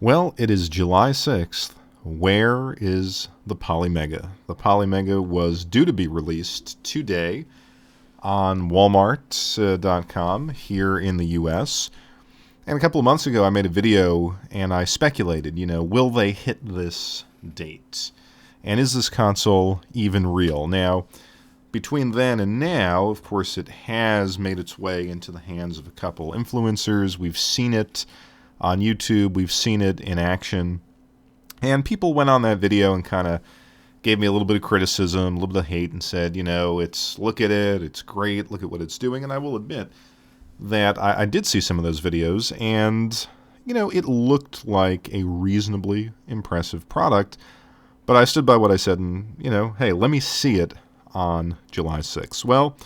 Well, it is July 6th. Where is the Polymega? The Polymega was due to be released today on Walmart.com here in the US. And a couple of months ago, I made a video and I speculated, will they hit this date? And is this console even real? Now, between then and now, of course, it has made its way into the hands of a couple influencers. We've seen it on YouTube. We've seen it in action. And people went on that video and kind of gave me a little bit of criticism, a little bit of hate, and said, look at it, it's great, look at what it's doing. And I will admit that I did see some of those videos, and, it looked like a reasonably impressive product. But I stood by what I said and, hey, let me see it on July 6th. Well,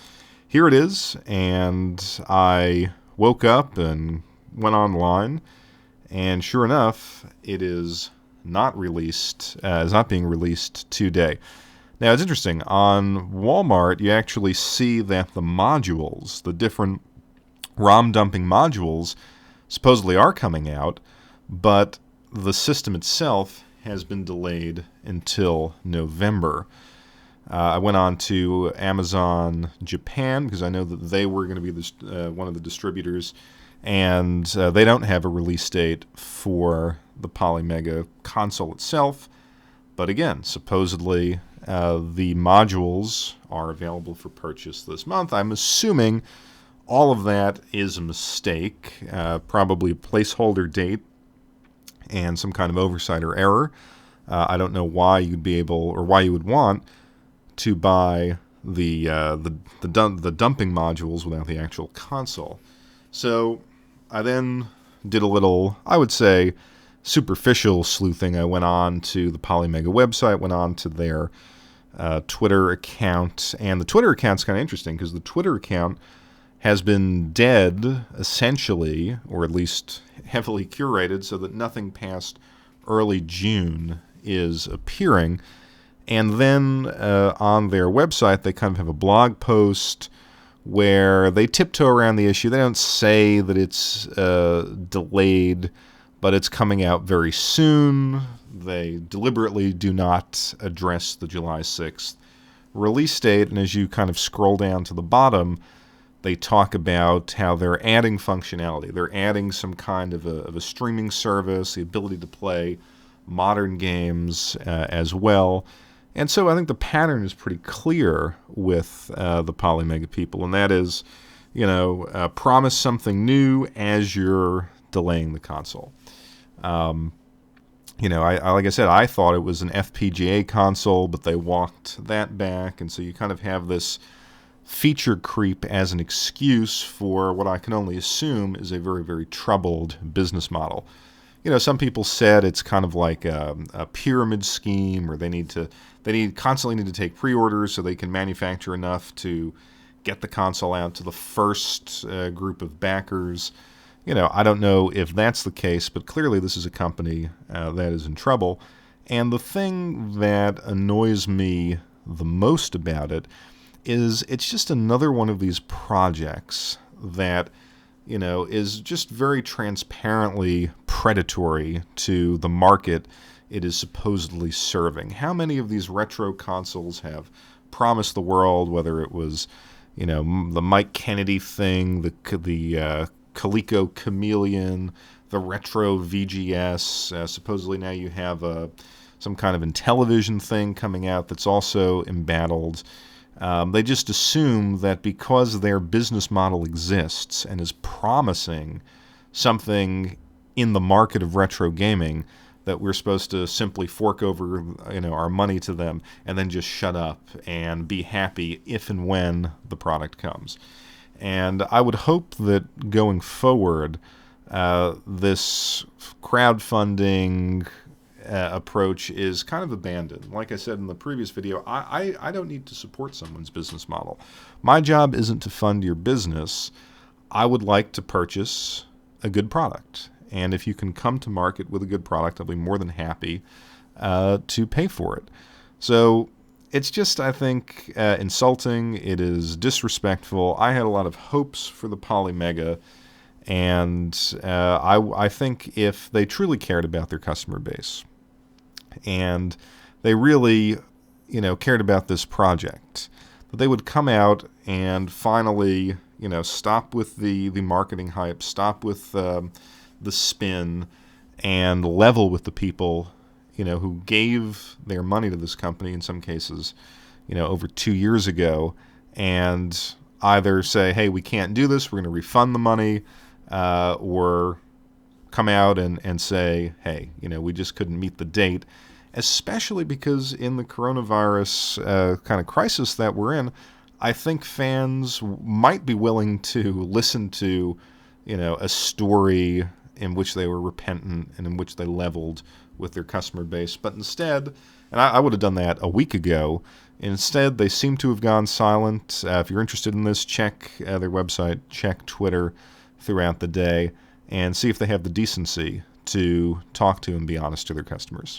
here it is, and I woke up and went online, and sure enough, it is not released, is not being released today. Now, it's interesting. On Walmart, you actually see that the modules, the different ROM dumping modules, supposedly are coming out, but the system itself has been delayed until November. I went on to Amazon Japan because I know that they were going to be one of the distributors, and they don't have a release date for the Polymega console itself. But again, supposedly the modules are available for purchase this month. I'm assuming all of that is a mistake, probably a placeholder date and some kind of oversight or error. I don't know why you'd be able, or why you would want to buy the dumping modules without the actual console. So I then did a little, I would say, superficial sleuthing. I went on to the Polymega website, went on to their Twitter account, and the Twitter account's kind of interesting because the Twitter account has been dead, essentially, or at least heavily curated, so that nothing past early June is appearing. And then on their website, they kind of have a blog post where they tiptoe around the issue. They don't say that it's delayed, but it's coming out very soon. They deliberately do not address the July 6th release date. And as you kind of scroll down to the bottom, they talk about how they're adding functionality. They're adding some kind of a streaming service, the ability to play modern games as well. And so I think the pattern is pretty clear with the Polymega people, and that is, promise something new as you're delaying the console. Like I said, I thought it was an FPGA console, but they walked that back, and so you kind of have this feature creep as an excuse for what I can only assume is a very, very troubled business model. Some people said it's kind of like a pyramid scheme, or they constantly need to take pre-orders so they can manufacture enough to get the console out to the first group of backers. I don't know if that's the case, but clearly this is a company that is in trouble. And the thing that annoys me the most about it is it's just another one of these projects that is just very transparently predatory to the market it is supposedly serving. How many of these retro consoles have promised the world, whether it was, the Mike Kennedy thing, the Coleco Chameleon, the retro VGS, supposedly now you have some kind of Intellivision thing coming out that's also embattled. They just assume that because their business model exists and is promising something in the market of retro gaming, that we're supposed to simply fork over, our money to them and then just shut up and be happy if and when the product comes. And I would hope that going forward, this crowdfunding approach is kind of abandoned. Like I said in the previous video, I don't need to support someone's business model. My job isn't to fund your business. I would like to purchase a good product. And if you can come to market with a good product, I'll be more than happy to pay for it. So it's just, I think, insulting. It is disrespectful. I had a lot of hopes for the Polymega, And I think if they truly cared about their customer base and they really, cared about this project, that they would come out and finally, stop with the marketing hype, stop with the spin, and level with the people, who gave their money to this company in some cases, over 2 years ago, and either say, hey, we can't do this, we're going to refund the money, or come out and say, hey, we just couldn't meet the date, especially because in the coronavirus kind of crisis that we're in, I think fans might be willing to listen to, a story in which they were repentant and in which they leveled with their customer base. But instead, and I would have done that a week ago, instead they seem to have gone silent. If you're interested in this, check their website, check Twitter throughout the day, and see if they have the decency to talk to and be honest to their customers.